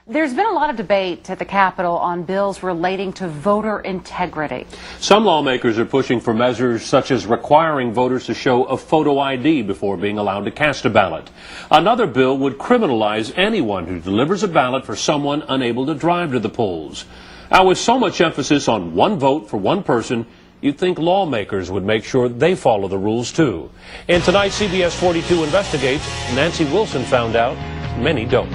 There's been a lot of debate at the Capitol on bills relating to voter integrity. Some lawmakers are pushing for measures such as requiring voters to show a photo ID before being allowed to cast a ballot. Another bill would criminalize anyone who delivers a ballot for someone unable to drive to the polls. Now, with so much emphasis on one vote for one person, you'd think lawmakers would make sure they follow the rules too. In tonight's CBS 42 Investigates, Nancy Wilson found out many don't.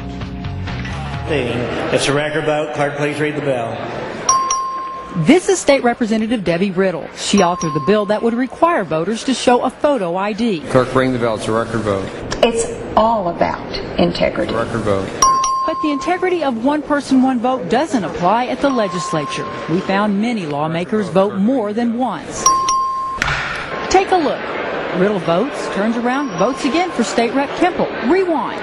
It's a record vote. Clerk, please read the bill. This is State Representative Debbie Riddle. She authored the bill that would require voters to show a photo ID. Clerk, bring the bill. It's a record vote. It's all about integrity. Record vote. But the integrity of one person, one vote doesn't apply at the legislature. We found many lawmakers vote more than once. Take a look. Riddle votes, turns around, votes again for State Rep Kemple. Rewind.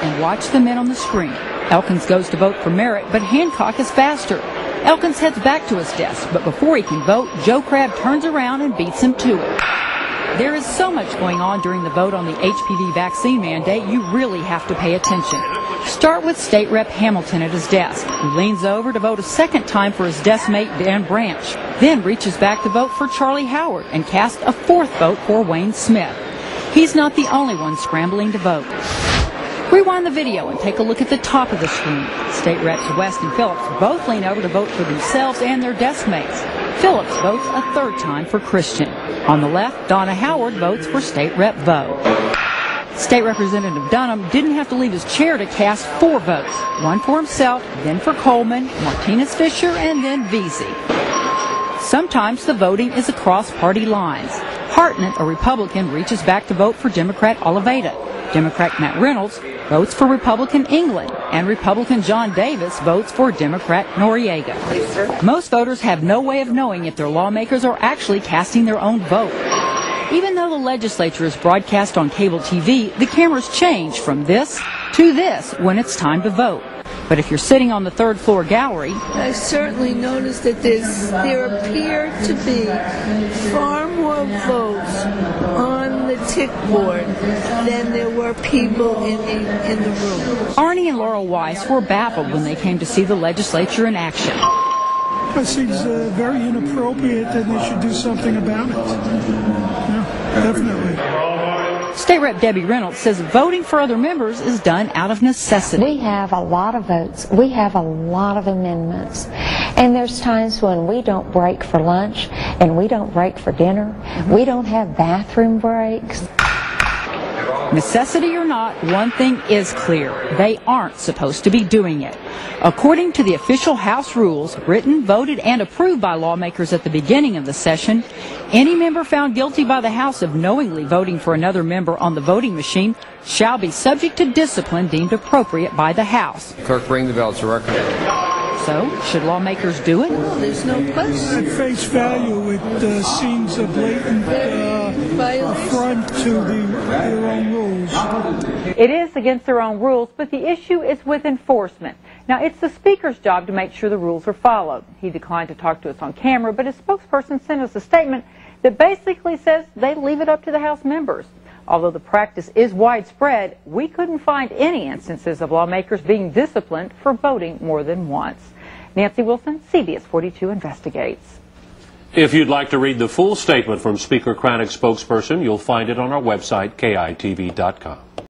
And watch the men on the screen. Elkins goes to vote for Merritt, but Hancock is faster. Elkins heads back to his desk, but before he can vote, Joe Crabb turns around and beats him to it. There is so much going on during the vote on the HPV vaccine mandate, you really have to pay attention. Start with State Rep Hamilton at his desk. He leans over to vote a second time for his desk mate Dan Branch, then reaches back to vote for Charlie Howard and casts a fourth vote for Wayne Smith. He's not the only one scrambling to vote. Rewind the video and take a look at the top of the screen. State Reps West and Phillips both lean over to vote for themselves and their desk mates. Phillips votes a third time for Christian. On the left, Donna Howard votes for State Rep Vo. State Representative Dunham didn't have to leave his chair to cast 4 votes. One for himself, then for Coleman, Martinez Fisher, and then Veazey. Sometimes the voting is across party lines. Hartnett, a Republican, reaches back to vote for Democrat Oliveira. Democrat Matt Reynolds votes for Republican England, and Republican John Davis votes for Democrat Noriega. Most voters have no way of knowing if their lawmakers are actually casting their own vote. Even though the legislature is broadcast on cable TV, the cameras change from this to this when it's time to vote. But if you're sitting on the third floor gallery, I certainly noticed that there appear to be far more votes on the tick board than there were people in the room. Arnie and Laurel Weiss were baffled when they came to see the legislature in action. It seems very inappropriate and they should do something about it. Yeah, definitely. State Rep Debbie Reynolds says voting for other members is done out of necessity. We have a lot of votes. We have a lot of amendments. And there's times when we don't break for lunch and we don't break for dinner. We don't have bathroom breaks. Necessity or not, one thing is clear. They aren't supposed to be doing it. According to the official House rules, written, voted, and approved by lawmakers at the beginning of the session, any member found guilty by the House of knowingly voting for another member on the voting machine shall be subject to discipline deemed appropriate by the House. Clerk, bring the bill. It's a record. So, should lawmakers do it? Well, there's no question. At face value, it seems a blatant affront to their own rules. It is against their own rules, but the issue is with enforcement. Now, it's the Speaker's job to make sure the rules are followed. He declined to talk to us on camera, but his spokesperson sent us a statement that basically says they leave it up to the House members. Although the practice is widespread, we couldn't find any instances of lawmakers being disciplined for voting more than once. Nancy Wilson, CBS 42 Investigates. If you'd like to read the full statement from Speaker Cranach's spokesperson, you'll find it on our website, KITV.com.